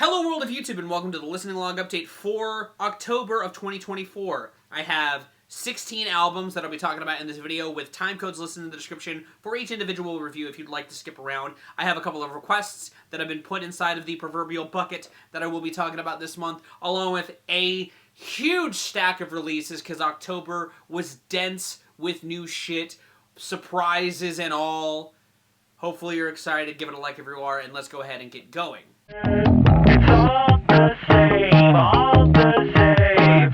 Hello world of YouTube and welcome to the listening log update for October of 2024. I have 16 albums that I'll be talking about in this video with time codes listed in the description for each individual review if you'd like to skip around. I have a couple of requests that have been put inside of the proverbial bucket that I will be talking about this month, along with a huge stack of releases because October was dense with new shit, surprises and all. Hopefully you're excited, give it a like if you are, and let's go ahead and get going. It's all the same, all the same.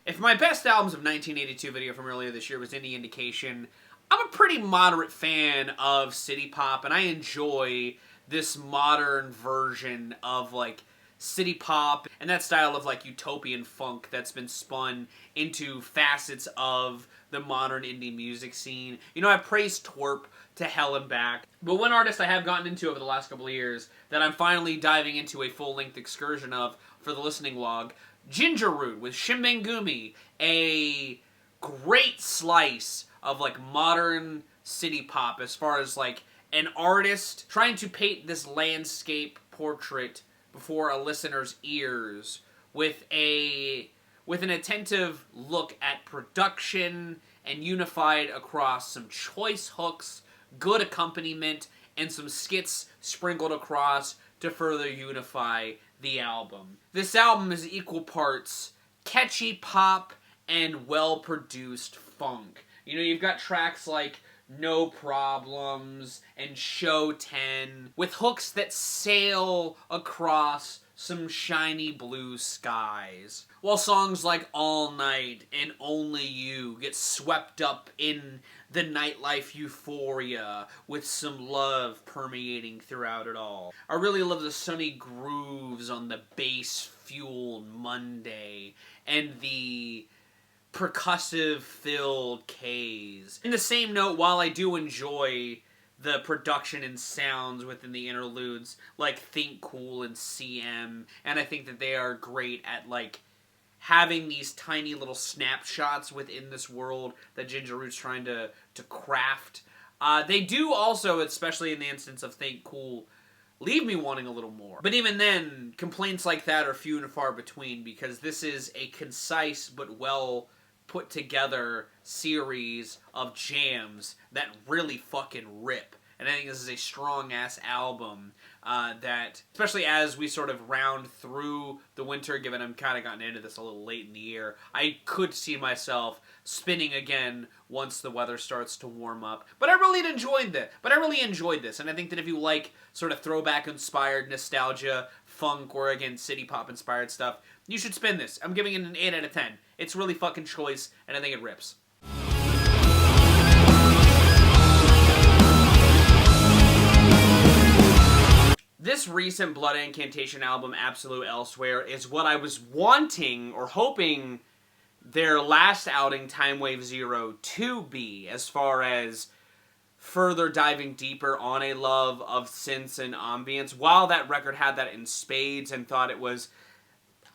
If my best albums of 1982 video from earlier this year was any indication, I'm a pretty moderate fan of city pop, and I enjoy this modern version of, like, city pop and that style of, like, utopian funk that's been spun into facets of the modern indie music scene. You know, I praised Twerp to hell and back, but one artist I have gotten into over the last couple of years that I'm finally diving into a full-length excursion of for the listening log, Ginger Root with Shinbangumi, a great slice of, like, modern city pop as far as, like, an artist trying to paint this landscape portrait before a listener's ears with an attentive look at production and unified across some choice hooks, good accompaniment, and some skits sprinkled across to further unify the album. This album is equal parts catchy pop and well-produced funk. You know, you've got tracks like No Problems and Show 10 with hooks that sail across some shiny blue skies, while songs like All Night and Only You get swept up in the nightlife euphoria with some love permeating throughout it all. I really love the sunny grooves on the bass-fueled Monday and the percussive-filled K's. In the same note, while I do enjoy the production and sounds within the interludes, like Think Cool and CM, and I think that they are great at, like, having these tiny little snapshots within this world that Ginger Root's trying to craft. They do also, especially in the instance of Think Cool, leave me wanting a little more. But even then, complaints like that are few and far between, because this is a concise but well put together series of jams that really fucking rip. And I think this is a strong-ass album that, especially as we sort of round through the winter, given I'm kind of gotten into this a little late in the year, I could see myself spinning again once the weather starts to warm up. But I really enjoyed this. And I think that if you like sort of throwback-inspired nostalgia, funk, or, again, city pop-inspired stuff, you should spin this. I'm giving it an 8 out of 10. It's really fucking choice, and I think it rips. This recent Blood Incantation album, Absolute Elsewhere, is what I was wanting or hoping their last outing, Time Wave Zero, to be, as far as further diving deeper on a love of synths and ambience. While that record had that in spades and thought it was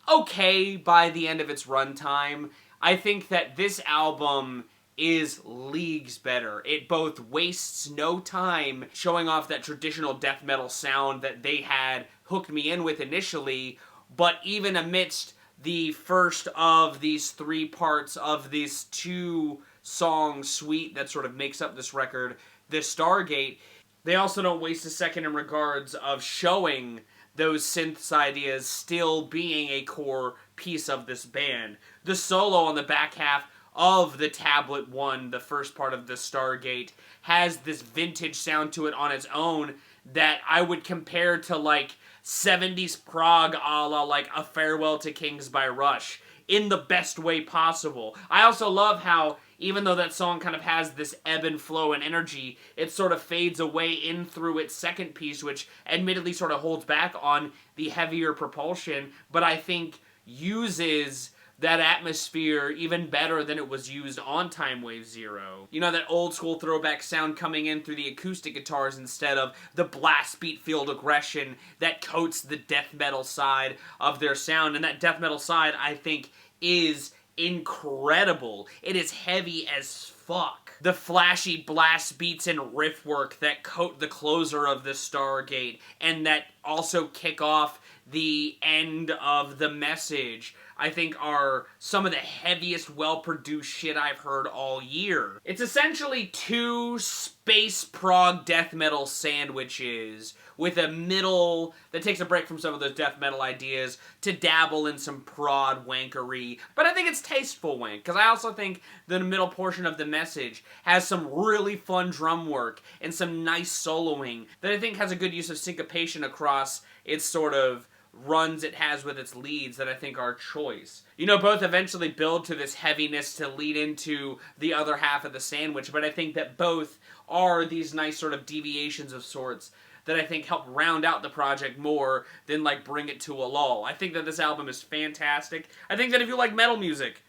okay by the end of its runtime, I think that this album is leagues better. It both wastes no time showing off that traditional death metal sound that they had hooked me in with initially, but even amidst the first of these 3 parts of this 2-song suite that sort of makes up this record, this Stargate, they also don't waste a second in regards of showing those synths ideas still being a core piece of this band. The solo on the back half of the Tablet 1, the first part of the Stargate, has this vintage sound to it on its own that I would compare to, like, 70s prog a la, like, A Farewell to Kings by Rush, in the best way possible. I also love how, even though that song kind of has this ebb and flow and energy, it sort of fades away in through its second piece, which admittedly sort of holds back on the heavier propulsion, but I think uses that atmosphere even better than it was used on Time Wave Zero. You know, that old school throwback sound coming in through the acoustic guitars instead of the blast beat-filled aggression that coats the death metal side of their sound. And that death metal side, I think, is incredible. It is heavy as fuck. the flashy blast beats and riff work that coat the closer of the Stargate, and that also kick off the end of the message, I think are some of the heaviest, well-produced shit I've heard all year. It's essentially two space prog death metal sandwiches with a middle that takes a break from some of those death metal ideas to dabble in some prod wankery. But I think it's tasteful wank, because I also think the middle portion of the message has some really fun drum work and some nice soloing that I think has a good use of syncopation across its sort of runs it has with its leads that I think are choice. You know, both eventually build to this heaviness to lead into the other half of the sandwich, but I think that both are these nice sort of deviations of sorts that I think help round out the project more than, like, bring it to a lull. I think that this album is fantastic. I think that if you like metal music,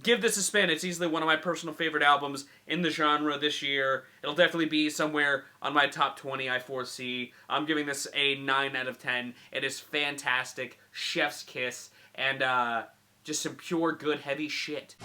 give this a spin. It's easily one of my personal favorite albums in the genre this year. It'll definitely be somewhere on my top 20, I foresee. I'm giving this a 9 out of 10. It is fantastic, chef's kiss, and just some pure good heavy shit.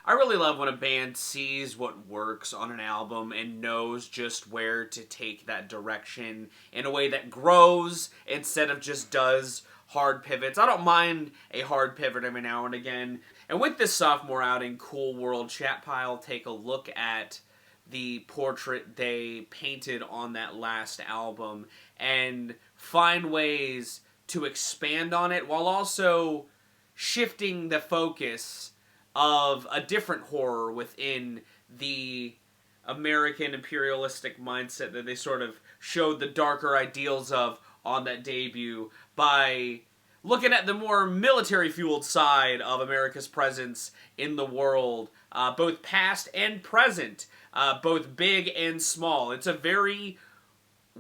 I really love when a band sees what works on an album and knows just where to take that direction in a way that grows instead of just does hard pivots. I don't mind a hard pivot every now and again. And with this sophomore outing, Cool World Chat Pile, take a look at the portrait they painted on that last album and find ways to expand on it while also shifting the focus of a different horror within the American imperialistic mindset that they sort of showed the darker ideals of on that debut by looking at the more military-fueled side of America's presence in the world, both past and present, both big and small. It's a very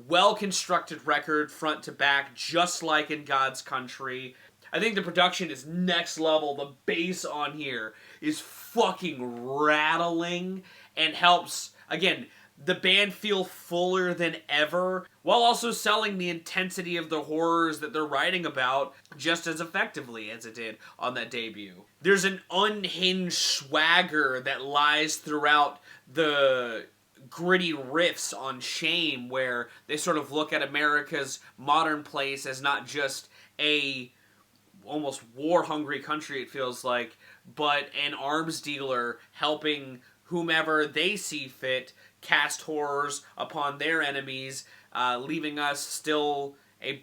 well-constructed record front to back, just like in God's Country. I think the production is next level. The bass on here is fucking rattling and helps, again, the band feel fuller than ever while also selling the intensity of the horrors that they're writing about just as effectively as it did on that debut. There's an unhinged swagger that lies throughout the gritty riffs on Shame, where they sort of look at America's modern place as not just a almost war-hungry country, it feels like, but an arms dealer helping whomever they see fit cast horrors upon their enemies, leaving us still a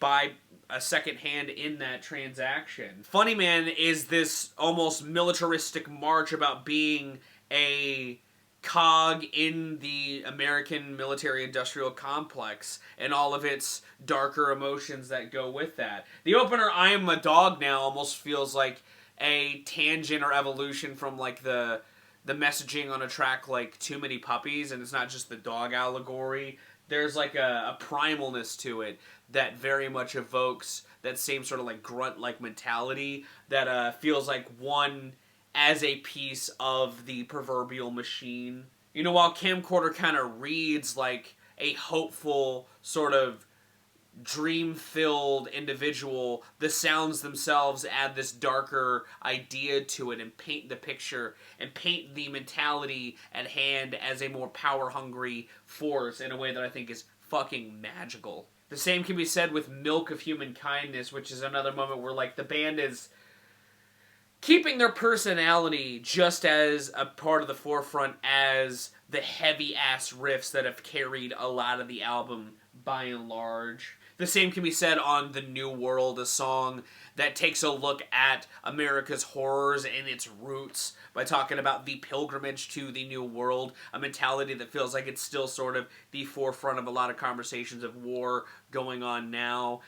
second hand in that transaction. Funny Man is this almost militaristic march about being a cog in the American military-industrial complex and all of its darker emotions that go with that. The opener, I Am a Dog Now, almost feels like a tangent or evolution from, like, the messaging on a track like Too Many Puppies, and it's not just the dog allegory. There's, like, a primalness to it that very much evokes that same sort of, like, grunt-like mentality that feels like one as a piece of the proverbial machine. You know, while Camcorder kind of reads like a hopeful, sort of dream-filled individual, the sounds themselves add this darker idea to it and paint the picture and paint the mentality at hand as a more power-hungry force in a way that I think is fucking magical. The same can be said with Milk of Human Kindness, which is another moment where, like, the band is keeping their personality just as a part of the forefront as the heavy-ass riffs that have carried a lot of the album by and large. The same can be said on The New World, a song that takes a look at America's horrors and its roots by talking about the pilgrimage to the New World, a mentality that feels like it's still sort of the forefront of a lot of conversations of war going on now.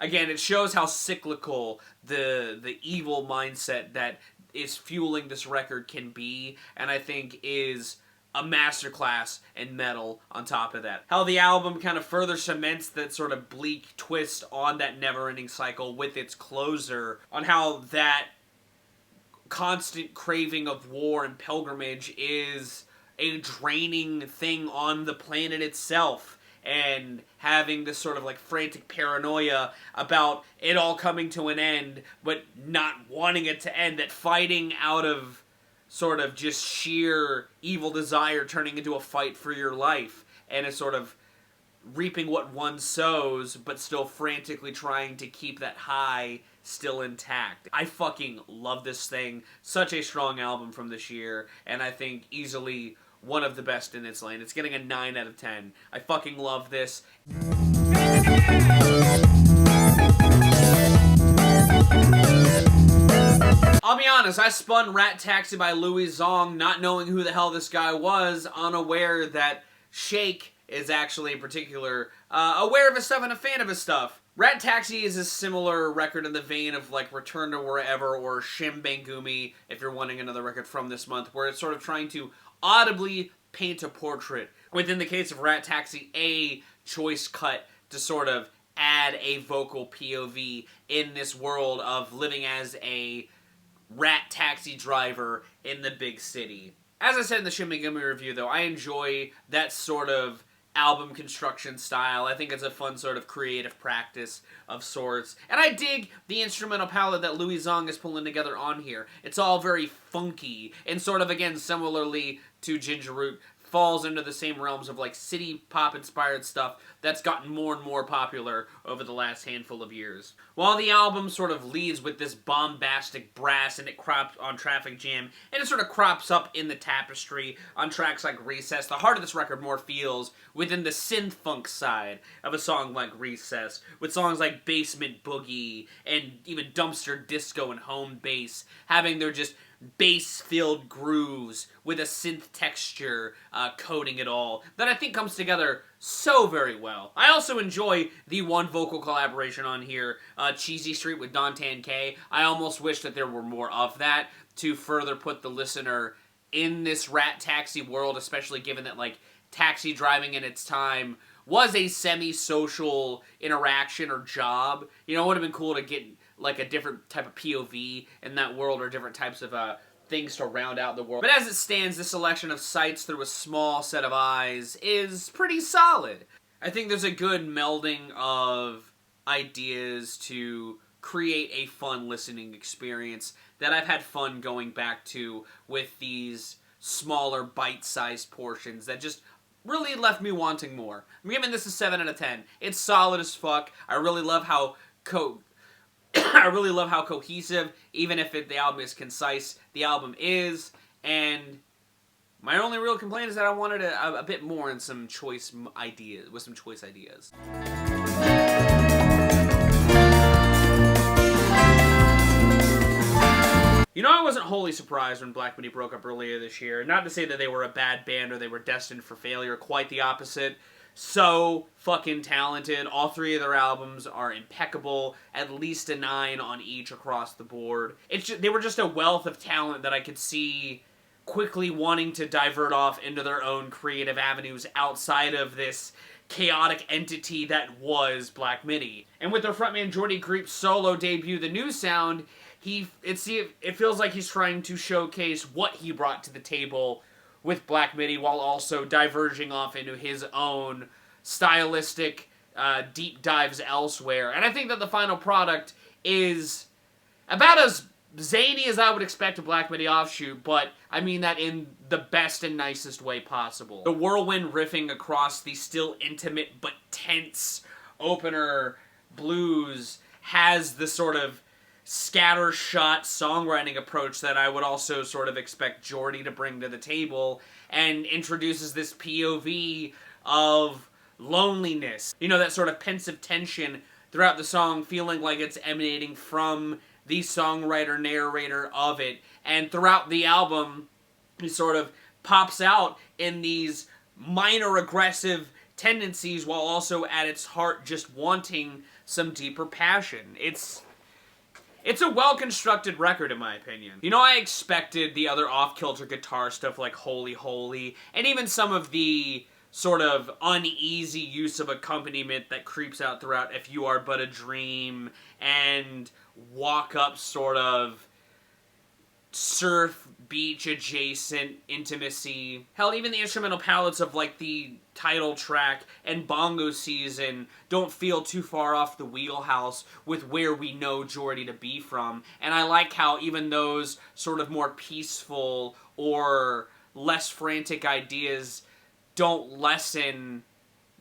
Again, it shows how cyclical the evil mindset that is fueling this record can be, and I think is a masterclass in metal on top of that. How the album kind of further cements that sort of bleak twist on that never-ending cycle with its closer, on how that constant craving of war and pilgrimage is a draining thing on the planet itself, and having this sort of like frantic paranoia about it all coming to an end, but not wanting it to end, that fighting out of sort of just sheer evil desire turning into a fight for your life, and a sort of reaping what one sows, but still frantically trying to keep that high still intact. I fucking love this thing. Such a strong album from this year, and I think easily one of the best in its lane. It's getting a 9 out of 10. I fucking love this. I'll be honest, I spun Rat Taxi by Louie Zong, not knowing who the hell this guy was, unaware that Shake is actually in particular aware of his stuff and a fan of his stuff. Rat Taxi is a similar record in the vein of like Return to Wherever or Shinbangumi, if you're wanting another record from this month, where it's sort of trying to audibly paint a portrait. Within the case of Rat Taxi, a choice cut to sort of add a vocal POV in this world of living as a rat taxi driver in the big city. As I said in the Shinbangumi review, though, I enjoy that sort of album construction style. I think it's a fun sort of creative practice of sorts. And I dig the instrumental palette that Louie Zong is pulling together on here. It's all very funky, and sort of, again, similarly to Ginger Root, falls into the same realms of like city pop inspired stuff that's gotten more and more popular over the last handful of years. While the album sort of leads with this bombastic brass and it crops on Traffic Jam, and it sort of crops up in the Tapestry on tracks like Recess, the heart of this record more feels within the synth funk side of a song like Recess, with songs like Basement Boogie and even Dumpster Disco and Home Bass having their just bass-filled grooves with a synth texture coating it all that I think comes together so very well. I also enjoy the one vocal collaboration on here, Cheesy Street with Dantan K. I almost wish that there were more of that to further put the listener in this rat taxi world, especially given that like taxi driving in its time was a semi-social interaction or job. You know, it would have been cool to get like a different type of POV in that world, or different types of things to round out the world. But as it stands, this selection of sights through a small set of eyes is pretty solid. I think there's a good melding of ideas to create a fun listening experience that I've had fun going back to with these smaller bite-sized portions that just really left me wanting more. I'm giving this a 7 out of 10. It's solid as fuck. I really love how cohesive, even if the album is concise, the album is, and my only real complaint is that I wanted a bit more in some choice ideas, with some choice ideas. You know, I wasn't wholly surprised when Black Midi broke up earlier this year. Not to say that they were a bad band or they were destined for failure, quite the opposite. So fucking talented. All three of their albums are impeccable, at least a 9 on each across the board. They were just a wealth of talent that I could see quickly wanting to divert off into their own creative avenues outside of this chaotic entity that was Black Midi. And with their frontman Geordie Greep's solo debut, The New Sound, it feels like he's trying to showcase what he brought to the table with Black Midi, while also diverging off into his own stylistic deep dives elsewhere. And I think that the final product is about as zany as I would expect a Black Midi offshoot, but I mean that in the best and nicest way possible. The whirlwind riffing across the still intimate but tense opener blues has the sort of scattershot songwriting approach that I would also sort of expect Geordie to bring to the table, and introduces this POV of loneliness. You know, that sort of pensive tension throughout the song, feeling like it's emanating from the songwriter, narrator of it. And throughout the album, he sort of pops out in these minor aggressive tendencies, while also at its heart just wanting some deeper passion. It's a well-constructed record, in my opinion. You know, I expected the other off-kilter guitar stuff like Holy Holy, and even some of the sort of uneasy use of accompaniment that creeps out throughout If You Are But a Dream, and walk-up sort of surf, beach adjacent intimacy. Hell, even the instrumental palettes of like the title track and Bongo Season don't feel too far off the wheelhouse with where we know Geordie to be from. And I like how even those sort of more peaceful or less frantic ideas don't lessen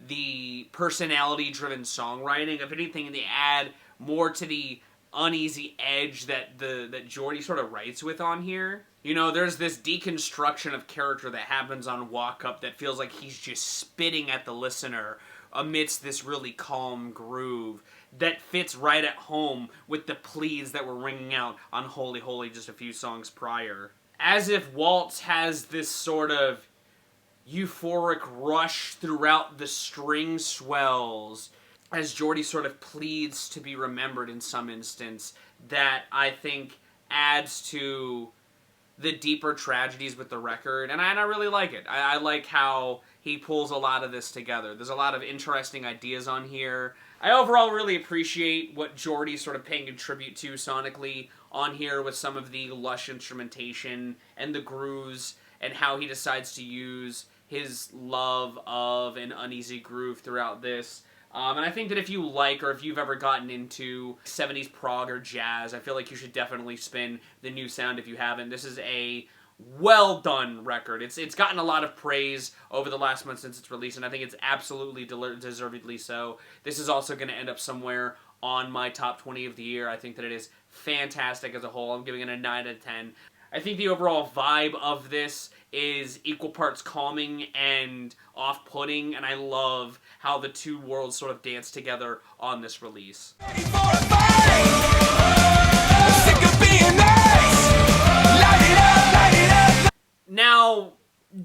the personality-driven songwriting. If anything, they add more to the uneasy edge that Geordie sort of writes with on here. You know, there's this deconstruction of character that happens on Walk Up that feels like he's just spitting at the listener amidst this really calm groove that fits right at home with the pleas that were ringing out on Holy Holy just a few songs prior. As if Waltz has this sort of euphoric rush throughout the string swells as Geordie sort of pleads to be remembered in some instance, that I think adds to the deeper tragedies with the record, and I really like it. I like how he pulls a lot of this together. There's a lot of interesting ideas on here. I overall really appreciate what Geordie's sort of paying a tribute to sonically on here with some of the lush instrumentation and the grooves, and how he decides to use his love of an uneasy groove throughout this. And I think that if you like, or if you've ever gotten into 70s prog or jazz, I feel like you should definitely spin the new sound if you haven't. This is a well-done record. It's gotten a lot of praise over the last month since its release, and I think it's absolutely deservedly so. This is also going to end up somewhere on my top 20 of the year. I think that it is fantastic as a whole. I'm giving it a 9 out of 10. I think the overall vibe of this is equal parts calming and off-putting, and I love how the two worlds sort of dance together on this release. Now,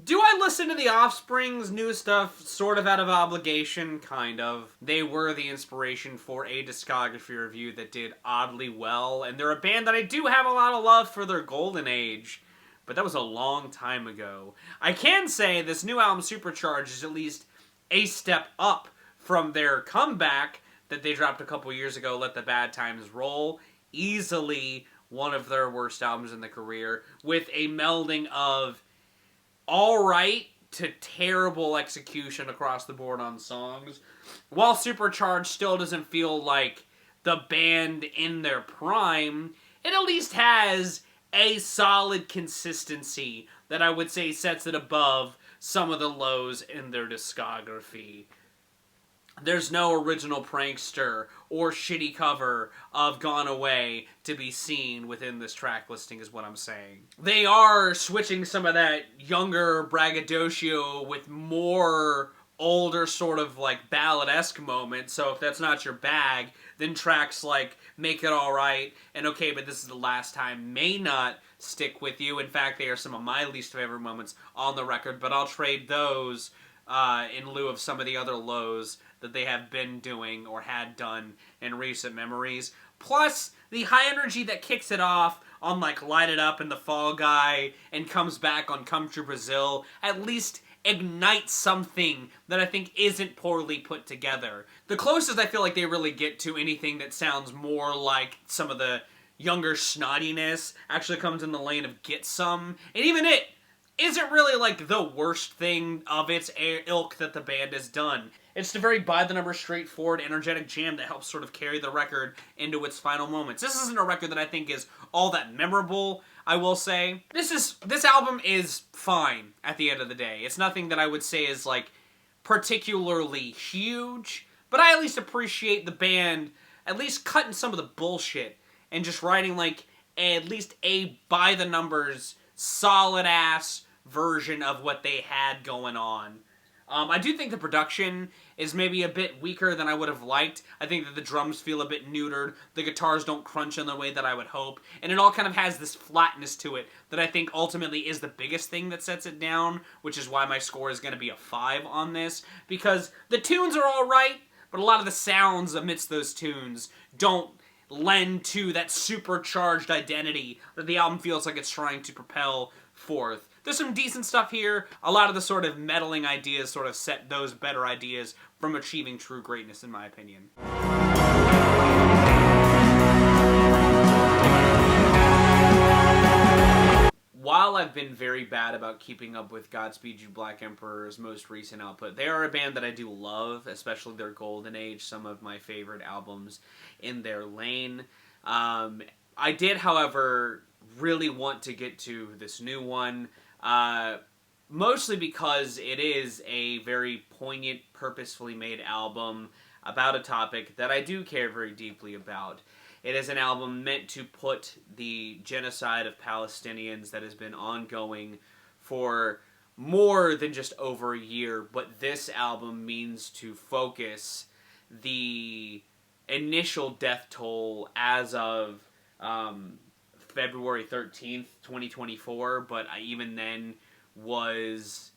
do I listen to the Offspring's new stuff sort of out of obligation? Kind of. They were the inspiration for a discography review that did oddly well, and they're a band that I do have a lot of love for their golden age, but that was a long time ago. I can say this new album, Supercharged, is at least a step up from their comeback that they dropped a couple years ago, Let the Bad Times Roll. Easily one of their worst albums in the career, with a melding of alright to terrible execution across the board on songs. While Supercharged still doesn't feel like the band in their prime, it at least has a solid consistency that I would say sets it above some of the lows in their discography. There's no original prankster or shitty cover of Gone Away to be seen within this track listing is what I'm saying. They are switching some of that younger braggadocio with more older sort of like ballad-esque moments, so if that's not your bag, then tracks like Make It Alright and Okay But This Is the Last Time may not stick with you. In fact, they are some of my least favorite moments on the record, but I'll trade those in lieu of some of the other lows that they have been doing or had done in recent memories. Plus, the high energy that kicks it off on like Light It Up and The Fall Guy and comes back on Come True Brazil at least ignites something that I think isn't poorly put together. The closest I feel like they really get to anything that sounds more like some of the younger snottiness actually comes in the lane of Get Some, and even it isn't really like the worst thing of its ilk that the band has done. It's the very by-the-numbers, straightforward, energetic jam that helps sort of carry the record into its final moments. This isn't a record that I think is all that memorable, I will say. This album is fine at the end of the day. It's nothing that I would say is like particularly huge, but I at least appreciate the band at least cutting some of the bullshit and just writing like at least a by-the-numbers, solid-ass version of what they had going on. I do think the production is maybe a bit weaker than I would have liked. I think that the drums feel a bit neutered, the guitars don't crunch in the way that I would hope, and it all kind of has this flatness to it that I think ultimately is the biggest thing that sets it down, which is why my score is going to be a 5 on this, because the tunes are alright, but a lot of the sounds amidst those tunes don't lend to that supercharged identity that the album feels like it's trying to propel forth. There's some decent stuff here. A lot of the sort of meddling ideas sort of set those better ideas from achieving true greatness, in my opinion. while I've been very bad about keeping up with Godspeed You Black Emperor's most recent output, they are a band that I do love, especially their Golden Age, some of my favorite albums in their lane. I did, however, really want to get to this new one, mostly because it is a very poignant, purposefully made album about a topic that I do care very deeply about. It is an album meant to put the genocide of Palestinians that has been ongoing for more than just over a year, but this album means to focus the initial death toll as of February 13th, 2024, but even then was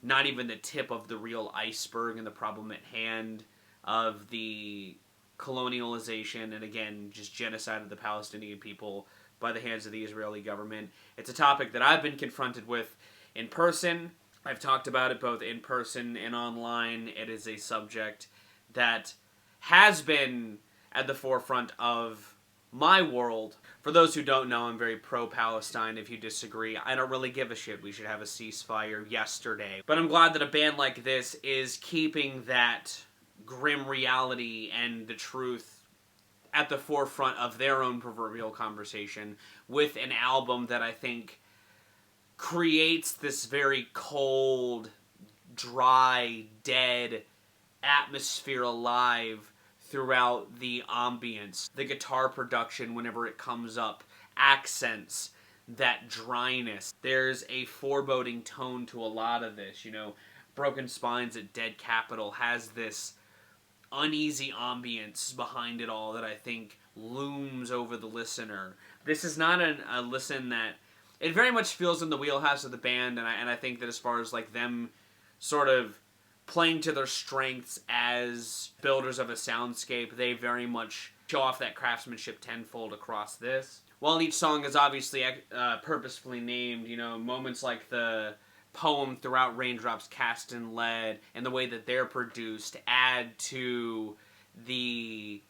not even the tip of the real iceberg and the problem at hand of the colonialization and, again, just genocide of the Palestinian people by the hands of the Israeli government. It's a topic that I've been confronted with in person. I've talked about it both in person and online. It is a subject that has been at the forefront of my world. For those who don't know, I'm very pro-Palestine. If you disagree, I don't really give a shit. We should have a ceasefire yesterday. But I'm glad that a band like this is keeping that grim reality and the truth at the forefront of their own proverbial conversation with an album that I think creates this very cold, dry, dead atmosphere alive throughout the ambience. The guitar production, whenever it comes up, accents that dryness. There's a foreboding tone to a lot of this. You know, Broken Spines at Dead Capital has this uneasy ambience behind it all that I think looms over the listener. This is not a listen that... It very much feels in the wheelhouse of the band, and I think that as far as like them sort of playing to their strengths as builders of a soundscape, they very much show off that craftsmanship tenfold across this. While each song is obviously purposefully named, you know, moments like the poem Throughout Raindrops Cast in Lead and the way that they're produced add to the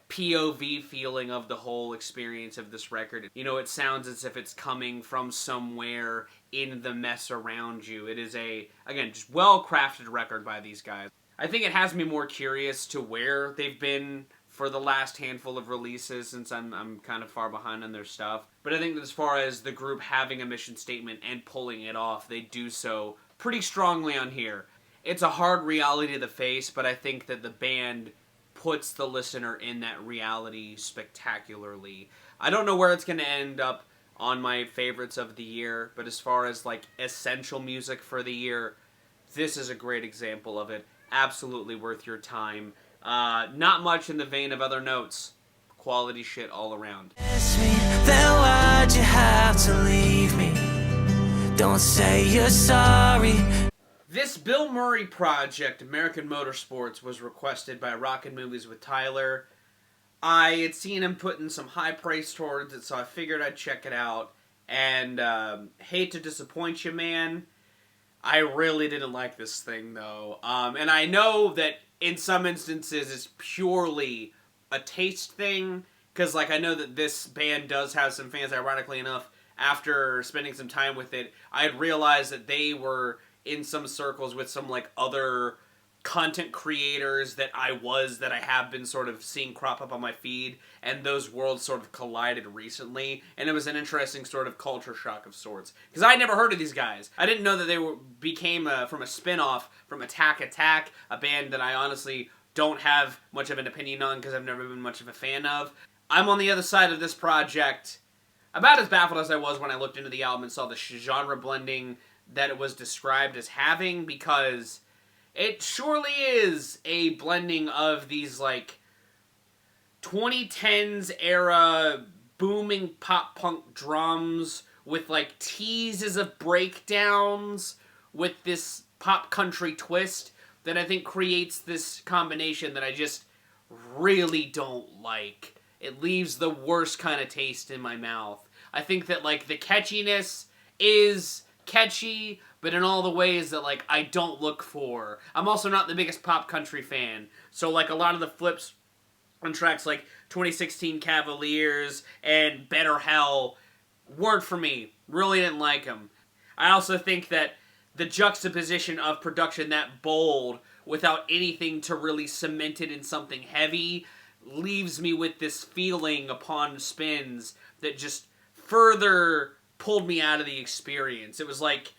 POV feeling of the whole experience of this record. You know, it sounds as if it's coming from somewhere in the mess around you. It is a, again, just well-crafted record by these guys. I think it has me more curious to where they've been for the last handful of releases, since I'm kind of far behind on their stuff. But I think that as far as the group having a mission statement and pulling it off, they do so pretty strongly on here. It's a hard reality to face, but I think that the band puts the listener in that reality spectacularly. I don't know where it's going to end up on my favorites of the year, but as far as like essential music for the year, this is a great example of it. Absolutely worth your time. Not much in the vein of other notes. Quality shit all around. Then why'd you have to leave me? Don't say you're sorry. This Bilmuri project, American Motorsports, was requested by Rockin' Movies with Tyler. I had seen him putting some high praise towards it, so I figured I'd check it out. And hate to disappoint you, man, I really didn't like this thing, though. And I know that in some instances it's purely a taste thing, because like I know that this band does have some fans. Ironically enough, after spending some time with it, I had realized that they were in some circles with some like other content creators that I have been sort of seeing crop up on my feed, and those worlds sort of collided recently, and it was an interesting sort of culture shock of sorts, because I'd never heard of these guys. I didn't know that they became from a spin-off from Attack, a band that I honestly don't have much of an opinion on because I've never been much of a fan of. I'm on the other side of this project, about as baffled as I was when I looked into the album and saw the genre blending that it was described as having, because it surely is a blending of these, like, 2010s era booming pop-punk drums with, like, teases of breakdowns with this pop-country twist that I think creates this combination that I just really don't like. It leaves the worst kind of taste in my mouth. I think that, like, the catchiness is catchy, but in all the ways that, like, I don't look for. I'm also not the biggest pop country fan, so, like, a lot of the flips on tracks like 2016 Cavaliers and Better Hell weren't for me. Really didn't like them. I also think that the juxtaposition of production that bold without anything to really cement it in something heavy leaves me with this feeling upon spins that just further pulled me out of the experience. It was like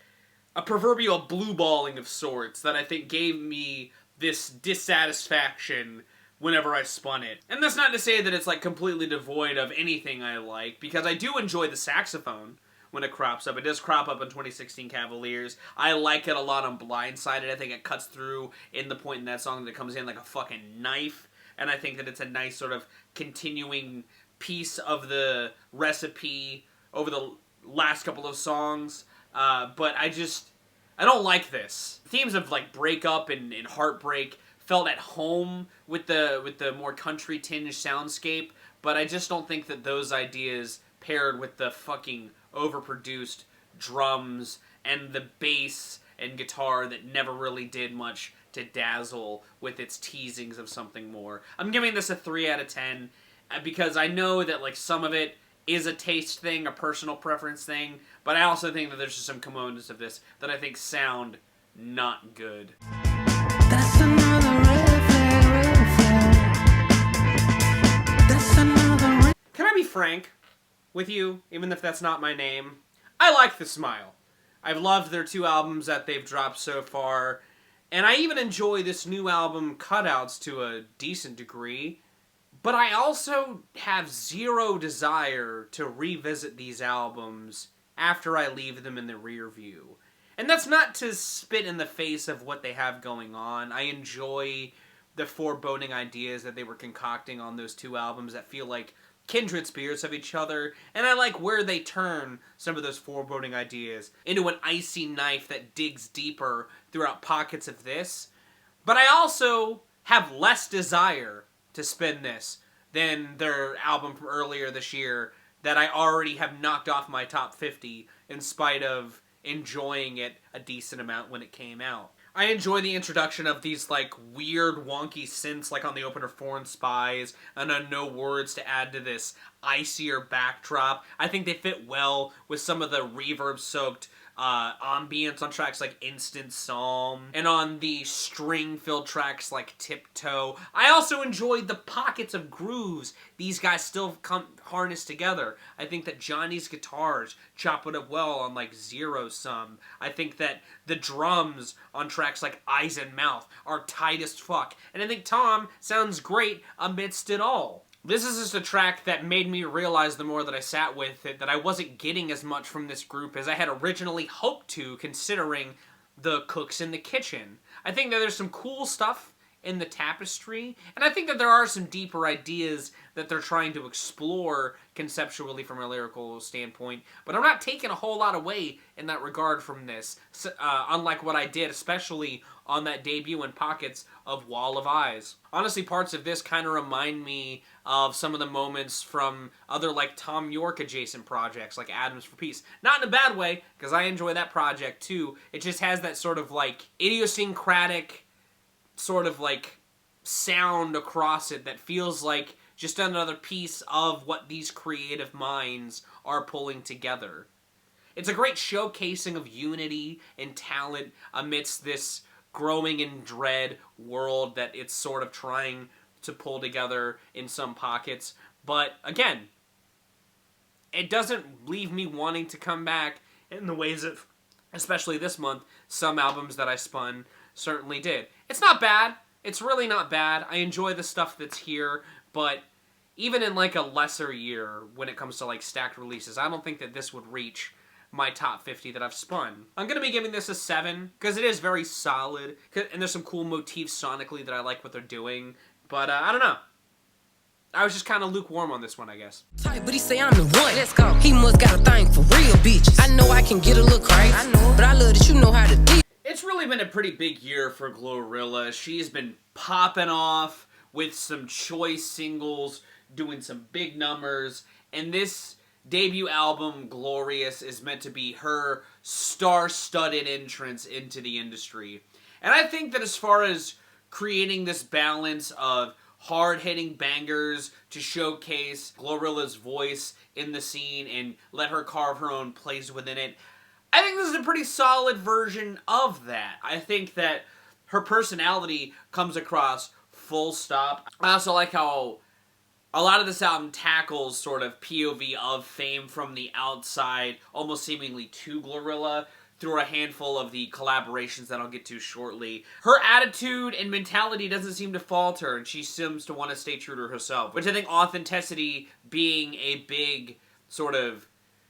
a proverbial blue balling of sorts that I think gave me this dissatisfaction whenever I spun it. And that's not to say that it's like completely devoid of anything I like, because I do enjoy the saxophone when it crops up. It does crop up in 2016 Cavaliers. I like it a lot on Blindsided. I think it cuts through in the point in that song that it comes in like a fucking knife. And I think that it's a nice sort of continuing piece of the recipe over the last couple of songs. But I don't like this. Themes of like breakup and heartbreak felt at home with the more country tinged soundscape, but I just don't think that those ideas paired with the fucking overproduced drums and the bass and guitar that never really did much to dazzle with its teasings of something more. I'm giving this a 3 out of 10 because I know that like some of it is a taste thing, a personal preference thing, but I also think that there's just some components of this that I think sound not good. That's another red flag. That's another red. Can I be frank with you, even if that's not my name? I like The Smile. I've loved their 2 albums that they've dropped so far, and I even enjoy this new album, Cutouts, to a decent degree. But I also have zero desire to revisit these albums after I leave them in the rear view. And that's not to spit in the face of what they have going on. I enjoy the foreboding ideas that they were concocting on those 2 albums that feel like kindred spirits of each other, and I like where they turn some of those foreboding ideas into an icy knife that digs deeper throughout pockets of this. But I also have less desire to spin this than their album from earlier this year that I already have knocked off my top 50 in spite of enjoying it a decent amount when it came out. I enjoy the introduction of these like weird wonky synths like on the opener Foreign Spies and on No Words to add to this icier backdrop. I think they fit well with some of the reverb-soaked ambience on tracks like Instant Psalm and on the string-filled tracks like Tiptoe. I also enjoyed the pockets of grooves these guys still harness together. I think that Johnny's guitars chop it up well on like Zero Sum. I think that the drums on tracks like Eyes and Mouth are tight as fuck. And I think Tom sounds great amidst it all. This is just a track that made me realize the more that I sat with it that I wasn't getting as much from this group as I had originally hoped to, considering the cooks in the kitchen. I think that there's some cool stuff in the tapestry, and I think that there are some deeper ideas that they're trying to explore conceptually from a lyrical standpoint, but I'm not taking a whole lot away in that regard from this, unlike what I did, especially on that debut in pockets of Wall of Eyes. Honestly, parts of this kind of remind me of some of the moments from other like Tom York adjacent projects like Atoms for Peace. Not in a bad way, because I enjoy that project too. It just has that sort of like idiosyncratic sort of like sound across it that feels like just another piece of what these creative minds are pulling together. It's a great showcasing of unity and talent amidst this growing in dread world that it's sort of trying to pull together in some pockets. But again, it doesn't leave me wanting to come back in the ways that, especially this month, some albums that I spun certainly did. It's not bad. It's really not bad. I enjoy the stuff that's here, but even in like a lesser year when it comes to like stacked releases, I don't think that this would reach my top 50 that I've spun. I'm going to be giving this a 7, because it is very solid, and there's some cool motifs sonically that I like what they're doing, but I don't know. I was just kind of lukewarm on this one, I guess. But he say I'm the one. Let's go. He must got a thing for real bitches. I know I can get a little crazy. I know, but I love that you know how to deal. It's really been a pretty big year for Glorilla. She's been popping off with some choice singles, doing some big numbers, and this debut album, Glorious, is meant to be her star-studded entrance into the industry. And I think that as far as creating this balance of hard-hitting bangers to showcase Glorilla's voice in the scene and let her carve her own place within it. I think this is a pretty solid version of that. I think that her personality comes across full stop. I also like how a lot of this album tackles sort of POV of fame from the outside, almost seemingly to Glorilla, through a handful of the collaborations that I'll get to shortly. Her attitude and mentality doesn't seem to falter, and she seems to want to stay true to herself, which I think authenticity being a big sort of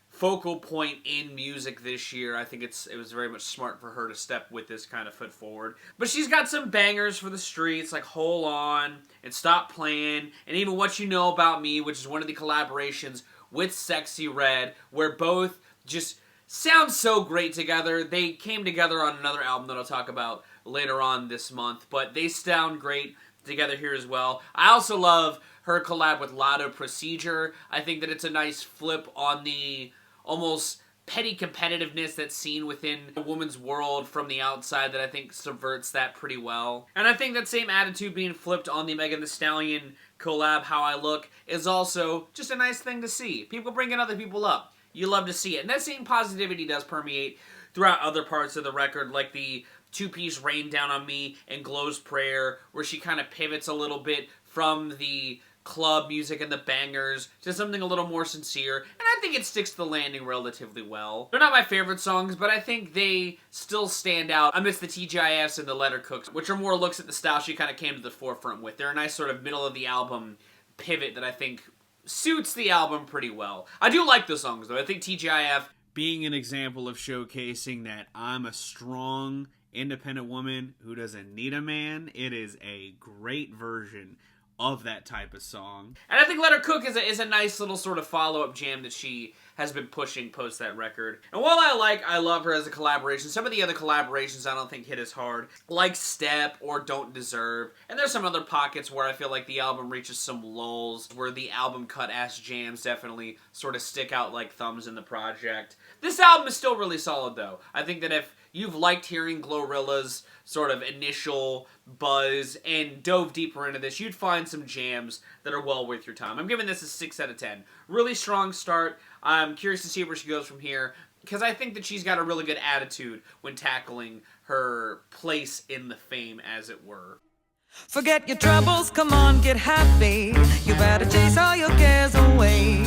focal point in music this year, I think it was very much smart for her to step with this kind of foot forward. But she's got some bangers for the streets, like Hold On and Stop Playing, and even What You Know About Me, which is one of the collaborations with Sexy Red, where both just sound so great together. They came together on another album that I'll talk about later on this month, but they sound great together here as well. I also love her collab with Lotto Procedure. I think that it's a nice flip on the almost petty competitiveness that's seen within a woman's world from the outside that I think subverts that pretty well. And I think that same attitude being flipped on the Megan Thee Stallion collab, How I Look, is also just a nice thing to see. People bringing other people up. You love to see it. And that same positivity does permeate throughout other parts of the record, like the two-piece Rain Down on Me and Glow's Prayer, where she kind of pivots a little bit from the club music and the bangers to something a little more sincere, and I think it sticks to the landing relatively well. They're not my favorite songs, but I think they still stand out amidst the TGIFs and the Letter Cooks, which are more looks at the style she kind of came to the forefront with. They're a nice sort of middle of the album pivot that I think suits the album pretty well. I do like the songs, though. I think TGIF being an example of showcasing that I'm a strong, independent woman who doesn't need a man, it is a great version of that type of song. And I think Let Her Cook is a nice little sort of follow-up jam that she has been pushing post that record. And while I love her as a collaboration, some of the other collaborations I don't think hit as hard, like Step or Don't Deserve. And there's some other pockets where I feel like the album reaches some lulls, where the album cut-ass jams definitely sort of stick out like thumbs in the project. This album is still really solid, though. I think that if you've liked hearing Glorilla's sort of initial buzz and dove deeper into this, you'd find some jams that are well worth your time. I'm giving this a 6 out of 10. Really strong start. I'm curious to see where she goes from here, because I think that she's got a really good attitude when tackling her place in the fame, as it were. Forget your troubles, come on, get happy. You better chase all your cares away.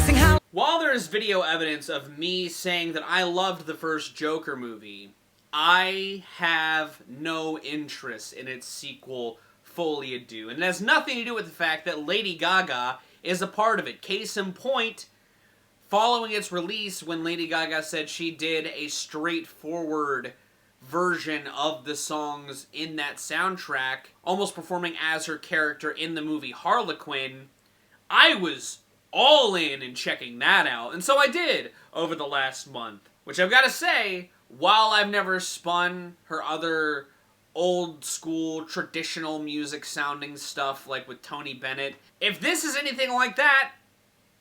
Sing how. While there is video evidence of me saying that I loved the first Joker movie, I have no interest in its sequel, Folie à Deux. And it has nothing to do with the fact that Lady Gaga is a part of it. Case in point, following its release, when Lady Gaga said she did a straightforward version of the songs in that soundtrack, almost performing as her character in the movie Harlequin, I was all in and checking that out. And so I did over the last month, which I've got to say, while I've never spun her other old school traditional music sounding stuff like with Tony Bennett, if this is anything like that,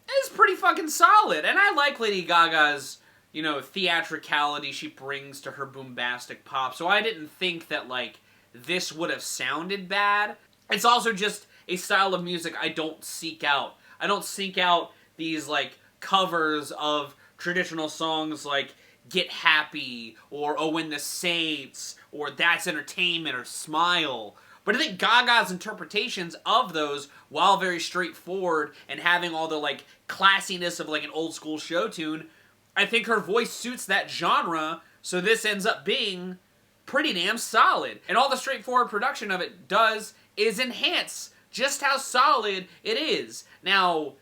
it's pretty fucking solid. And I like Lady Gaga's, you know, theatricality she brings to her bombastic pop, so I didn't think that, like, this would have sounded bad. It's also just a style of music I don't seek out. I don't seek out these, like, covers of traditional songs like Get Happy, or Oh When the Saints, or That's Entertainment, or Smile. But I think Gaga's interpretations of those, while very straightforward and having all the, like, classiness of, like, an old school show tune, I think her voice suits that genre, so this ends up being pretty damn solid. And all the straightforward production of it does is enhance just how solid it is. Now,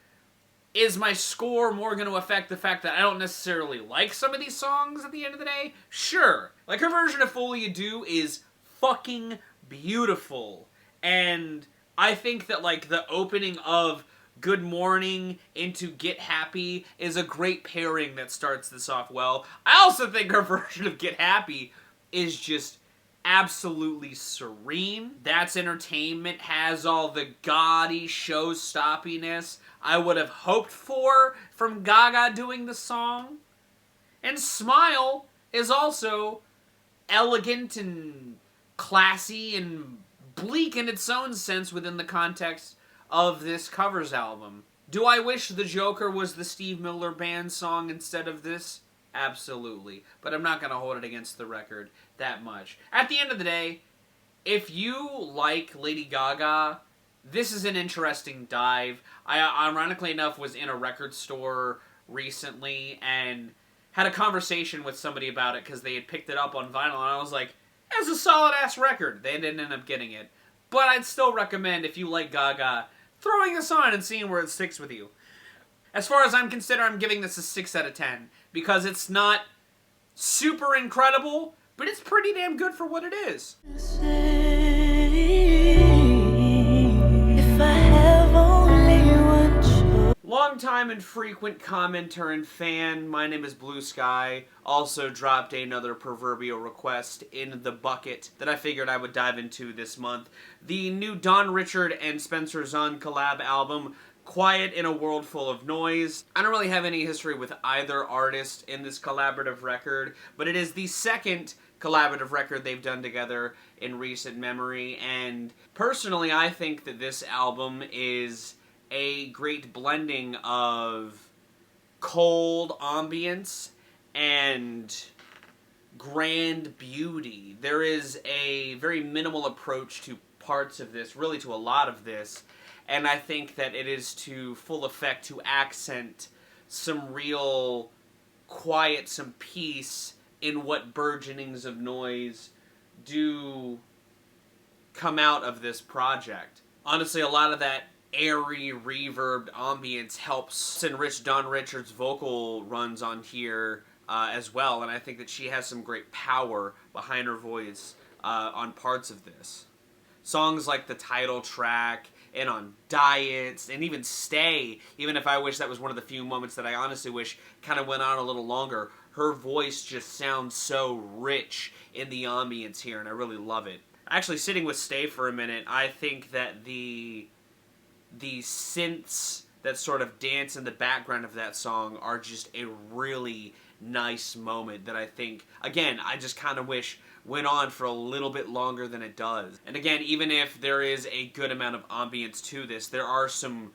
is my score more going to affect the fact that I don't necessarily like some of these songs at the end of the day? Sure. Like, her version of Folie à Deux is fucking beautiful. And I think that, like, the opening of Good Morning into Get Happy is a great pairing that starts this off well. I also think her version of Get Happy is just absolutely serene. That's Entertainment has all the gaudy show-stoppiness I would have hoped for from Gaga doing the song. And Smile is also elegant and classy and bleak in its own sense within the context of this covers album. Do I wish The Joker was the Steve Miller Band song instead of this? Absolutely. But I'm not going to hold it against the record that much. At the end of the day, if you like Lady Gaga, this is an interesting dive. I, ironically enough, was in a record store recently and had a conversation with somebody about it because they had picked it up on vinyl, and I was like, it's a solid-ass record. They didn't end up getting it. But I'd still recommend, if you like Gaga, throwing this on and seeing where it sticks with you. As far as I'm concerned, I'm giving this a 6 out of 10. Because it's not super incredible, but it's pretty damn good for what it is. If I have only one choice. Longtime and frequent commenter and fan, my name is Blue Sky, also dropped another proverbial request in the bucket that I figured I would dive into this month. The new Don Richard and Spencer Zahn collab album, Quiet in a World Full of Noise. I don't really have any history with either artist in this collaborative record, but it is the second collaborative record they've done together in recent memory, and personally I think that this album is a great blending of cold ambience and grand beauty. There is a very minimal approach to parts of this, really to a lot of this, and I think that it is to full effect to accent some real quiet, some peace in what burgeonings of noise do come out of this project. Honestly, a lot of that airy, reverbed ambience helps enrich Don Richards' vocal runs on here as well, and I think that she has some great power behind her voice on parts of this. Songs like the title track, and on Diets, and even Stay, even if I wish that was one of the few moments that I honestly wish kind of went on a little longer, her voice just sounds so rich in the ambience here, and I really love it. Actually, sitting with Stay for a minute, I think that the synths that sort of dance in the background of that song are just a really nice moment that I think, again, I just kind of wish went on for a little bit longer than it does. And again, even if there is a good amount of ambience to this, there are some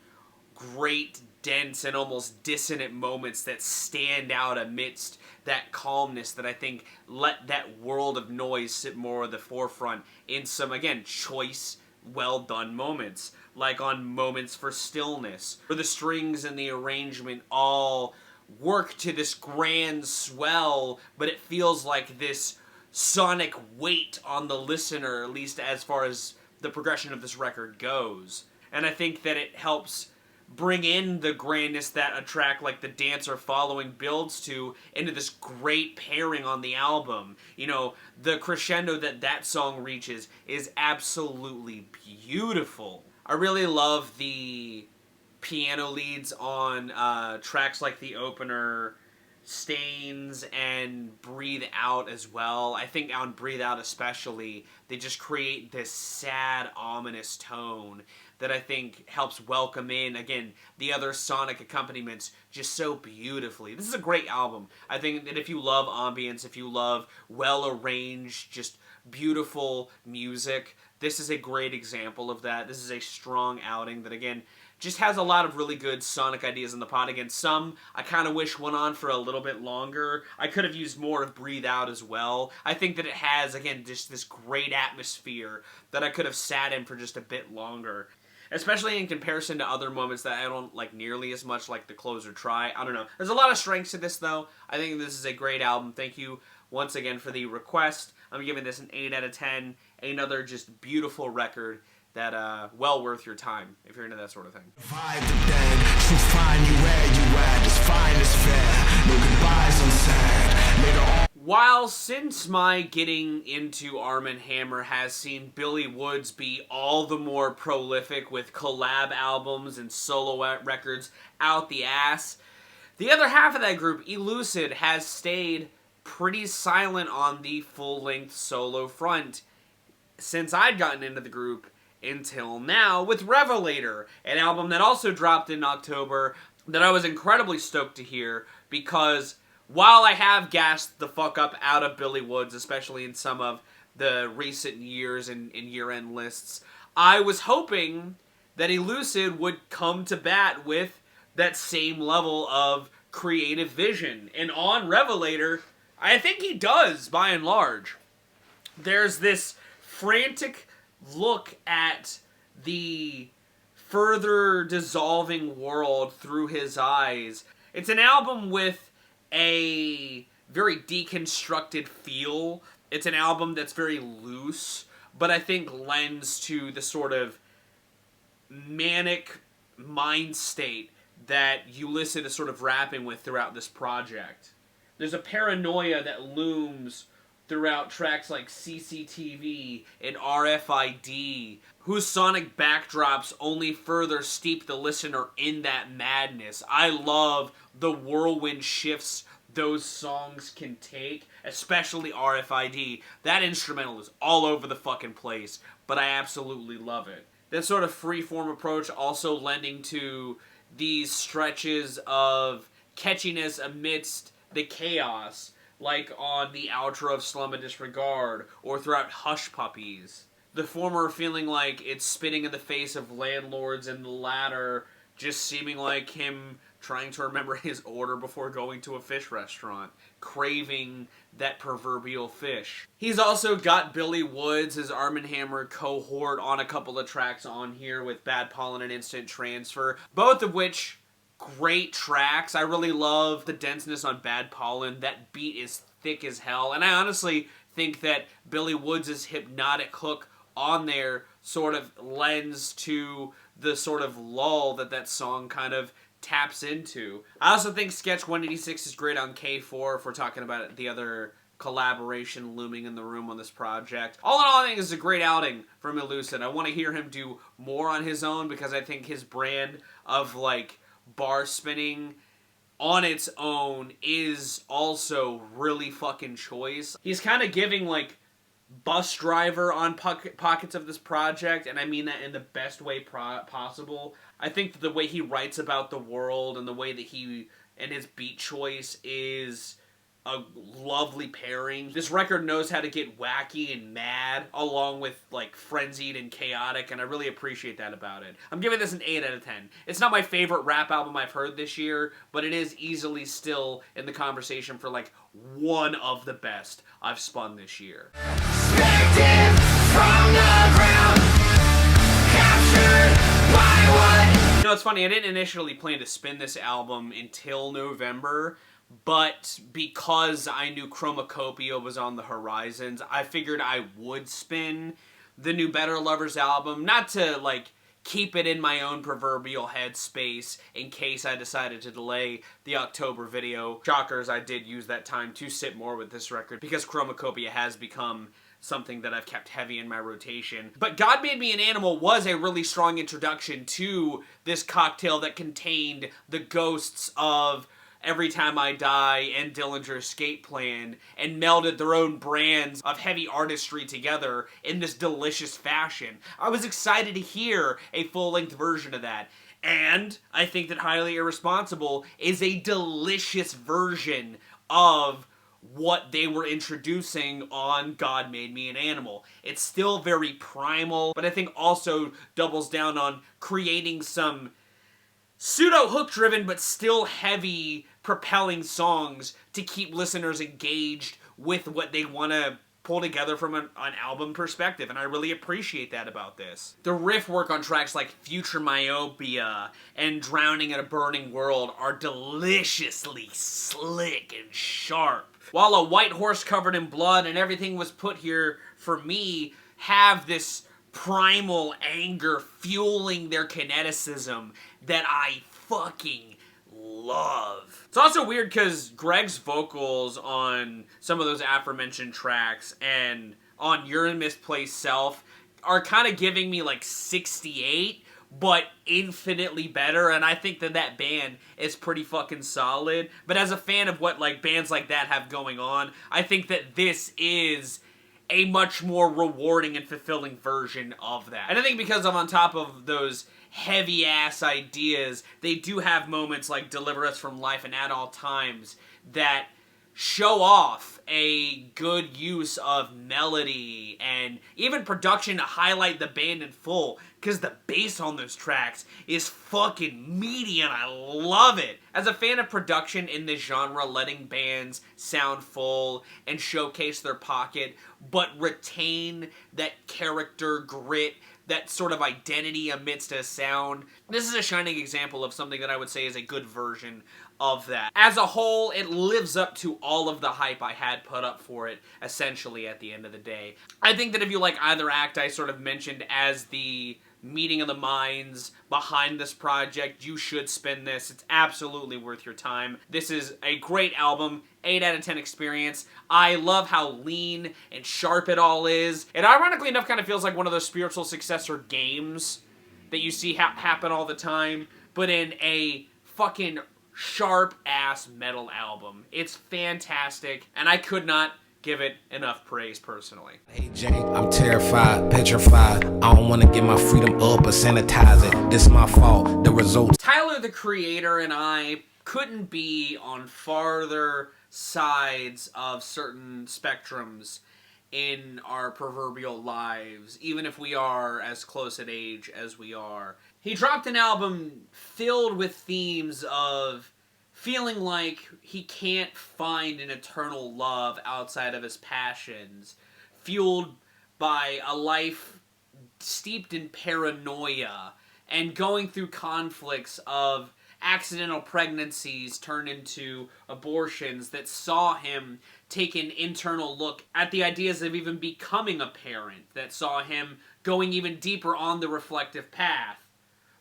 great, dense, and almost dissonant moments that stand out amidst that calmness that I think let that world of noise sit more at the forefront in some, again, choice, well-done moments. Like on Moments for Stillness, where the strings and the arrangement all work to this grand swell, but it feels like this sonic weight on the listener, at least as far as the progression of this record goes. And I think that it helps bring in the grandness that a track like The Dancer Following builds to into this great pairing on the album. You know, the crescendo that that song reaches is absolutely beautiful. I really love the piano leads on tracks like the opener, Stains, and Breathe Out as well. I think on Breathe Out especially, they just create this sad, ominous tone that I think helps welcome in, again, the other sonic accompaniments just so beautifully. This is a great album. I think that if you love ambience, if you love well-arranged, just beautiful music, this is a great example of that. This is a strong outing that, again, just has a lot of really good sonic ideas in the pot. Again, some I kind of wish went on for a little bit longer. I could have used more of Breathe Out as well. I think that it has, again, just this great atmosphere that I could have sat in for just a bit longer. Especially in comparison to other moments that I don't like nearly as much, like the Closer Try. I don't know. There's a lot of strengths to this, though. I think this is a great album. Thank you once again for the request. I'm giving this an 8 out of 10. Another just beautiful record that, well worth your time, if you're into that sort of thing. Find the dead, she'll find you where you at, as fine as fair, no goodbyes unsaid, later on. While since my getting into Arm & Hammer has seen Billy Woods be all the more prolific with collab albums and solo records out the ass, the other half of that group, Elucid, has stayed pretty silent on the full-length solo front since I'd gotten into the group until now with Revelator, an album that also dropped in October that I was incredibly stoked to hear because while I have gassed the fuck up out of Billy Woods, especially in some of the recent years in year-end lists. I was hoping that Elucid would come to bat with that same level of creative vision. And on Revelator, I think he does, by and large. There's this frantic look at the further dissolving world through his eyes. It's an album with a very deconstructed feel. It's an album that's very loose, but I think lends to the sort of manic mind state that Elucid is sort of rapping with throughout this project. There's a paranoia that looms throughout tracks like CCTV and RFID, whose sonic backdrops only further steep the listener in that madness. I love the whirlwind shifts those songs can take, especially RFID. That instrumental is all over the fucking place, but I absolutely love it. That sort of freeform approach also lending to these stretches of catchiness amidst the chaos, like on the outro of Slum and Disregard, or throughout Hush Puppies. The former feeling like it's spitting in the face of landlords, and the latter just seeming like him trying to remember his order before going to a fish restaurant, craving that proverbial fish. He's also got Billy Woods, his Arm & Hammer cohort, on a couple of tracks on here with Bad Pollen and Instant Transfer, both of which great tracks. I really love the denseness on Bad Pollen. That beat is thick as hell, and I honestly think that Billy Woods' hypnotic hook on there sort of lends to the sort of lull that song kind of taps into. I also think Sketch 186 is great on K4 if we're talking about the other collaboration looming in the room on this project. All in all, I think it's a great outing from Elucid. I want to hear him do more on his own because I think his brand of like bar spinning on its own is also really fucking choice. He's kind of giving like bus driver on pockets of this project, and I mean that in the best way possible. I think that the way he writes about the world and the way that he and his beat choice is a lovely pairing. This record knows how to get wacky and mad along with like frenzied and chaotic, and I really appreciate that about it. I'm giving this an 8 out of 10. It's not my favorite rap album I've heard this year, but it is easily still in the conversation for like one of the best I've spun this year. From the ground, captured by what? You know, it's funny, I didn't initially plan to spin this album until November, but because I knew Chromacopia was on the horizons, I figured I would spin the new Better Lovers album, not to, like, keep it in my own proverbial headspace in case I decided to delay the October video. Shockers, I did use that time to sit more with this record because Chromacopia has become something that I've kept heavy in my rotation. But God Made Me an Animal was a really strong introduction to this cocktail that contained the ghosts of Every Time I Die and Dillinger Escape Plan, and melded their own brands of heavy artistry together in this delicious fashion. I was excited to hear a full-length version of that. And I think that Highly Irresponsible is a delicious version of what they were introducing on God Made Me an Animal. It's still very primal, but I think also doubles down on creating some pseudo-hook-driven but still heavy, propelling songs to keep listeners engaged with what they want to pull together from an album perspective, and I really appreciate that about this. The riff work on tracks like Future Myopia and Drowning in a Burning World are deliciously slick and sharp, while A White Horse Covered in Blood and Everything Was Put Here For Me have this primal anger fueling their kineticism that I fucking love. It's also weird because Greg's vocals on some of those aforementioned tracks and on Your Misplaced Self are kind of giving me like 68, but infinitely better, and I think that band is pretty fucking solid. But as a fan of what like bands like that have going on, I think that this is a much more rewarding and fulfilling version of that. And I think because I'm on top of those heavy-ass ideas, they do have moments like Deliver Us From Life and At All Times that show off a good use of melody and even production to highlight the band in full, because the bass on those tracks is fucking meaty and I love it. As a fan of production in this genre, letting bands sound full and showcase their pocket, but retain that character grit, that sort of identity amidst a sound, this is a shining example of something that I would say is a good version of that. As a whole, it lives up to all of the hype I had put up for it, essentially, at the end of the day. I think that if you like either act I sort of mentioned as the meeting of the minds behind this project, you should spin this. It's absolutely worth your time. This is a great album, 8 out of 10 experience. I love how lean and sharp it all is. It ironically enough kind of feels like one of those spiritual successor games that you see happen all the time, but in a fucking sharp-ass metal album. It's fantastic, and I could not give it enough praise personally. Hey Jay, I'm terrified, petrified. I don't want to give my freedom up or sanitize it. This my fault, the results. Tyler, the Creator, and I couldn't be on farther sides of certain spectrums in our proverbial lives, even if we are as close at age as we are. He dropped an album filled with themes of feeling like he can't find an eternal love outside of his passions, fueled by a life steeped in paranoia, and going through conflicts of accidental pregnancies turned into abortions that saw him take an internal look at the ideas of even becoming a parent, that saw him going even deeper on the reflective path.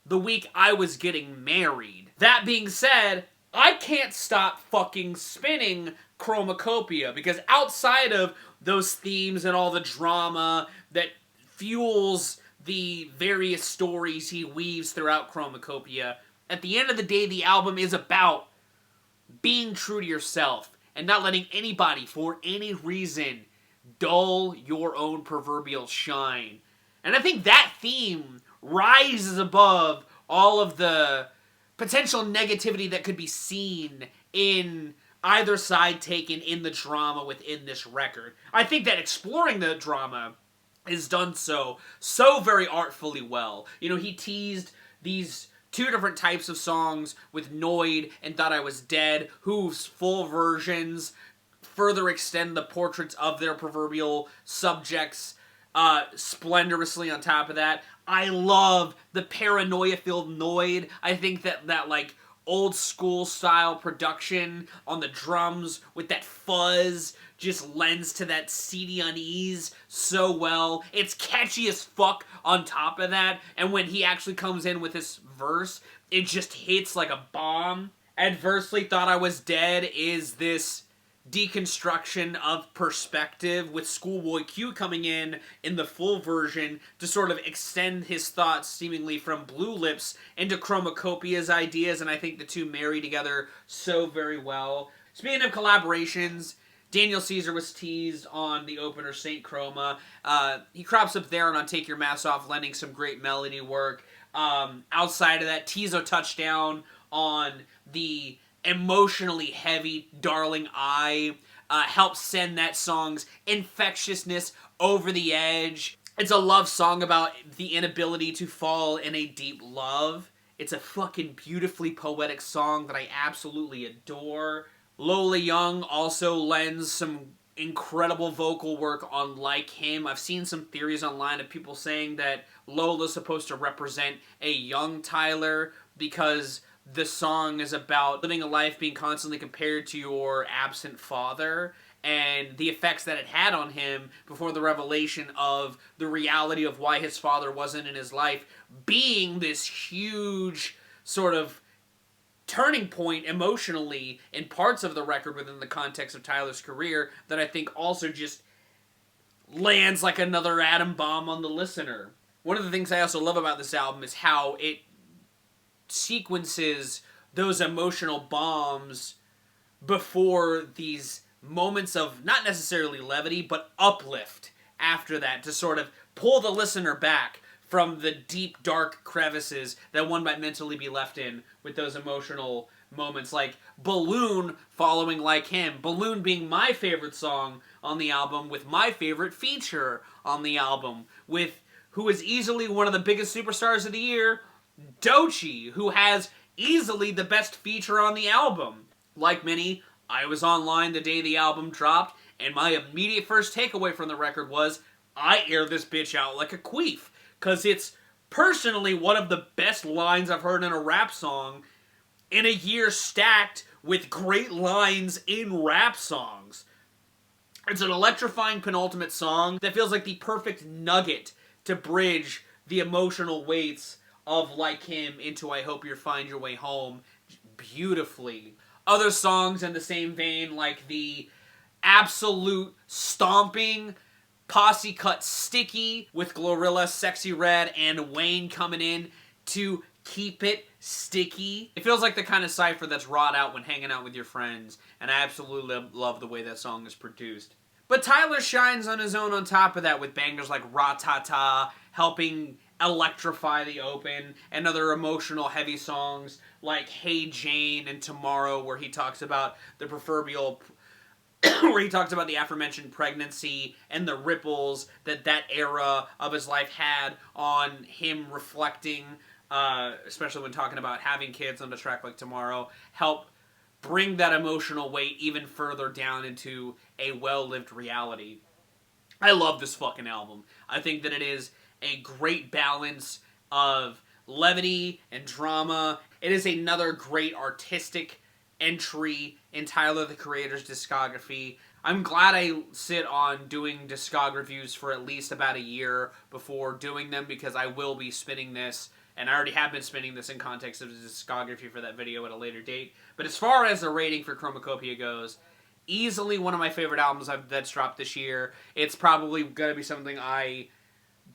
The week I was getting married. That being said, I can't stop fucking spinning Chromakopia, because outside of those themes and all the drama that fuels the various stories he weaves throughout Chromakopia, at the end of the day, the album is about being true to yourself and not letting anybody, for any reason, dull your own proverbial shine. And I think that theme rises above all of the potential negativity that could be seen in either side taken in the drama within this record. I think that exploring the drama is done so very artfully well. You know, he teased these two different types of songs with Noid and Thought I Was Dead, whose full versions further extend the portraits of their proverbial subjects splendorously on top of that. I love the paranoia-filled Noid. I think that like old school style production on the drums with that fuzz just lends to that seedy unease so well. It's catchy as fuck on top of that, and when he actually comes in with this verse, it just hits like a bomb. Adversely Thought I Was Dead is this deconstruction of perspective, with Schoolboy Q coming in the full version to sort of extend his thoughts seemingly from Blue Lips into Chromakopia's ideas, and I think the two marry together so very well. Speaking of collaborations, Daniel Caesar was teased on the opener Saint Chroma. He crops up there and on Take Your Mask Off, lending some great melody work. Outside of that, Tizo touchdown on the emotionally heavy Darling I helps send that song's infectiousness over the edge. It's a love song about the inability to fall in a deep love. It's a fucking beautifully poetic song that I absolutely adore. Lola Young also lends some incredible vocal work on Like Him. I've seen some theories online of people saying that Lola's supposed to represent a young Tyler because the song is about living a life being constantly compared to your absent father and the effects that it had on him before the revelation of the reality of why his father wasn't in his life, being this huge sort of turning point emotionally in parts of the record within the context of Tyler's career that I think also just lands like another atom bomb on the listener. One of the things I also love about this album is how it sequences those emotional bombs before these moments of not necessarily levity, but uplift after that to sort of pull the listener back from the deep, dark crevices that one might mentally be left in with those emotional moments, like Balloon following Like Him. Balloon being my favorite song on the album, with my favorite feature on the album, with who is easily one of the biggest superstars of the year, Doechii, who has easily the best feature on the album. Like many, I was online the day the album dropped, and my immediate first takeaway from the record was, I air this bitch out like a queef, because it's personally one of the best lines I've heard in a rap song in a year, stacked with great lines in rap songs. It's an electrifying penultimate song that feels like the perfect nugget to bridge the emotional weights of Like Him into I Hope You Find Your Way Home beautifully. Other songs in the same vein, like the absolute stomping posse cut Sticky with Glorilla, Sexy Red, and Wayne coming in to keep it sticky. It feels like the kind of cypher that's wrought out when hanging out with your friends, and I absolutely love the way that song is produced. But Tyler shines on his own on top of that with bangers like Ra-Ta-Ta, helping electrify the open, and other emotional heavy songs like Hey Jane and Tomorrow, where he talks about the proverbial where he talks about the aforementioned pregnancy and the ripples that that era of his life had on him, reflecting, especially when talking about having kids, on a track like Tomorrow, help bring that emotional weight even further down into a well-lived reality. I love this fucking album. I think that it is a great balance of levity and drama. It is another great artistic entry in Tyler, the Creator's discography. I'm glad I sit on doing discog reviews for at least about a year before doing them, because I will be spinning this, and I already have been spinning this in context of the discography for that video at a later date. But as far as the rating for Chromakopia goes, easily one of my favorite albums that's dropped this year. It's probably going to be something I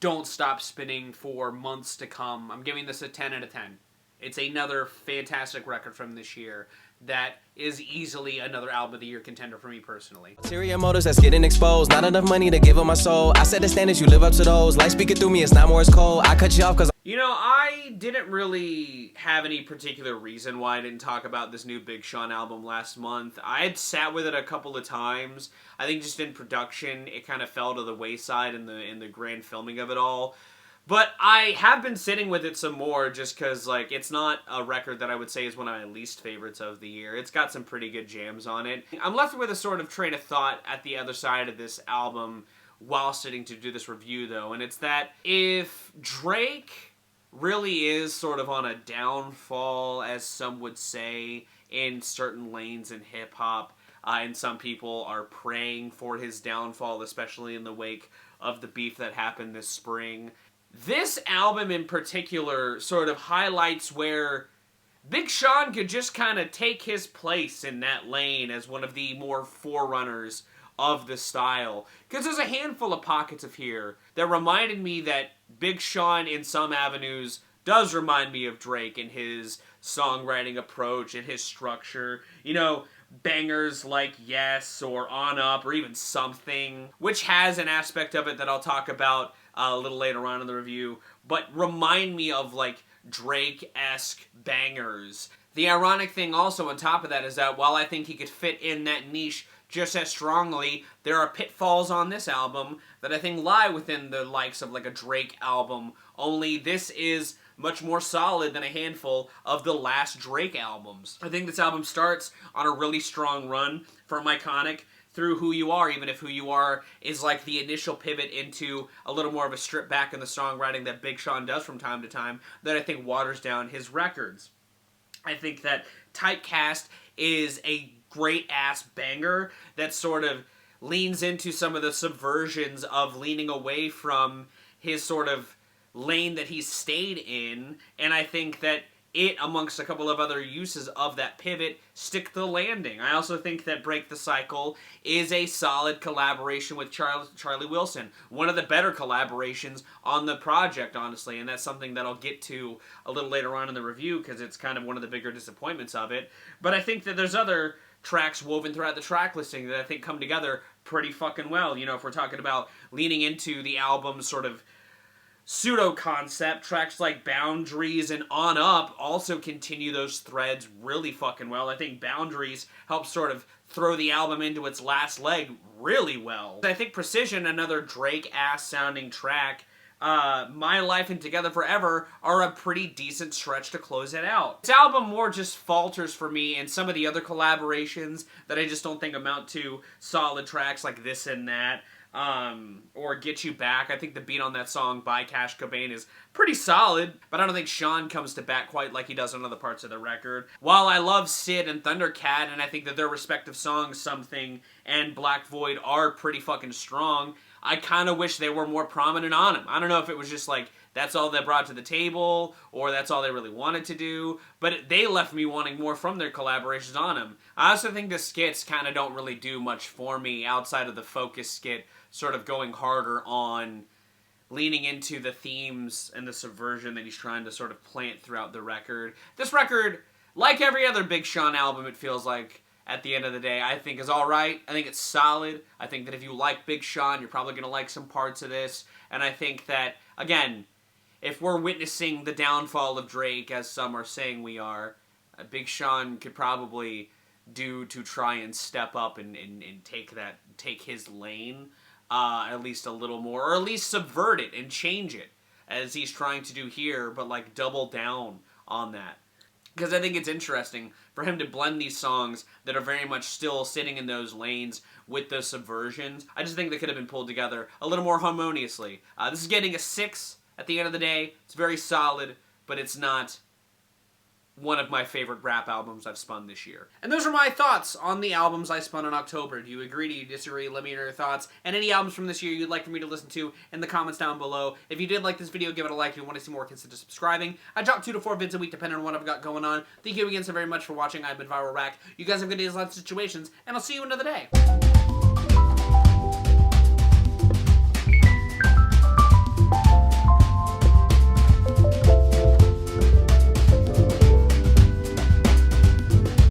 don't stop spinning for months to come. I'm giving this a 10 out of 10. It's another fantastic record from this year that is easily another album of the year contender for me personally. Ulterior motives that's getting exposed. Not enough money to give up my soul. I set the standards, you live up to those. Light speaking through me, it's not more, it's cold. I cut you off because... You know, I didn't really have any particular reason why I didn't talk about this new Big Sean album last month. I had sat with it a couple of times. I think just in production, it kind of fell to the wayside in the grand filming of it all. But I have been sitting with it some more, just because, like, it's not a record that I would say is one of my least favorites of the year. It's got some pretty good jams on it. I'm left with a sort of train of thought at the other side of this album while sitting to do this review, though, and it's that if Drake really is sort of on a downfall, as some would say, in certain lanes in hip-hop, and some people are praying for his downfall, especially in the wake of the beef that happened this spring, this album in particular sort of highlights where Big Sean could just kind of take his place in that lane as one of the more forerunners of the style. Because there's a handful of pockets of here that reminded me that Big Sean in some avenues does remind me of Drake in his songwriting approach and his structure. You know, bangers like Yes or On Up or even Something, which has an aspect of it that I'll talk about a little later on in the review, but remind me of like Drake-esque bangers. The ironic thing also on top of that is that while I think he could fit in that niche just as strongly, there are pitfalls on this album that I think lie within the likes of like a Drake album, only this is much more solid than a handful of the last Drake albums. I think this album starts on a really strong run from Iconic through Who You Are, even if Who You Are is like the initial pivot into a little more of a strip back in the songwriting that Big Sean does from time to time that I think waters down his records. I think that Typecast is a great-ass banger that sort of leans into some of the subversions of leaning away from his sort of lane that he's stayed in, and I think that it, amongst a couple of other uses of that pivot, stick the landing. I also think that Break the Cycle is a solid collaboration with Charlie Wilson. One of the better collaborations on the project, honestly, and that's something that I'll get to a little later on in the review because it's kind of one of the bigger disappointments of it. But I think that there's other tracks woven throughout the track listing that I think come together pretty fucking well. You know, if we're talking about leaning into the album's sort of Pseudo Concept, tracks like Boundaries and On Up also continue those threads really fucking well. I think Boundaries helps sort of throw the album into its last leg really well. I think Precision, another Drake-ass sounding track, My Life and Together Forever are a pretty decent stretch to close it out. This album more just falters for me, and some of the other collaborations that I just don't think amount to solid tracks like This and That, or Get You Back. I think the beat on that song by Cash Cobain is pretty solid, but I don't think Sean comes to bat quite like he does on other parts of the record. While I love Sid and Thundercat, and I think that their respective songs, Something and Black Void, are pretty fucking strong, I kind of wish they were more prominent on them. I don't know if it was just like, that's all they brought to the table, or that's all they really wanted to do, but they left me wanting more from their collaborations on them. I also think the skits kind of don't really do much for me outside of the Focus skit, sort of going harder on leaning into the themes and the subversion that he's trying to sort of plant throughout the record. This record, like every other Big Sean album, it feels like, at the end of the day, I think is alright. I think it's solid. I think that if you like Big Sean, you're probably going to like some parts of this. And I think that, again, if we're witnessing the downfall of Drake, as some are saying we are, Big Sean could probably do to try and step up and take his lane at least a little more, or at least subvert it and change it, as he's trying to do here, but like double down on that. Because I think it's interesting for him to blend these songs that are very much still sitting in those lanes with those subversions. I just think they could have been pulled together a little more harmoniously. This is getting a 6 at the end of the day. It's very solid, but it's not one of my favorite rap albums I've spun this year. And those are my thoughts on the albums I spun in October. Do you agree? Do you disagree? Let me know your thoughts. And any albums from this year you'd like for me to listen to in the comments down below. If you did like this video, give it a like. If you want to see more, consider subscribing. I drop 2 to 4 vids a week depending on what I've got going on. Thank you again so very much for watching. I've been Viral Rack. You guys have good days, lots of situations, and I'll see you another day.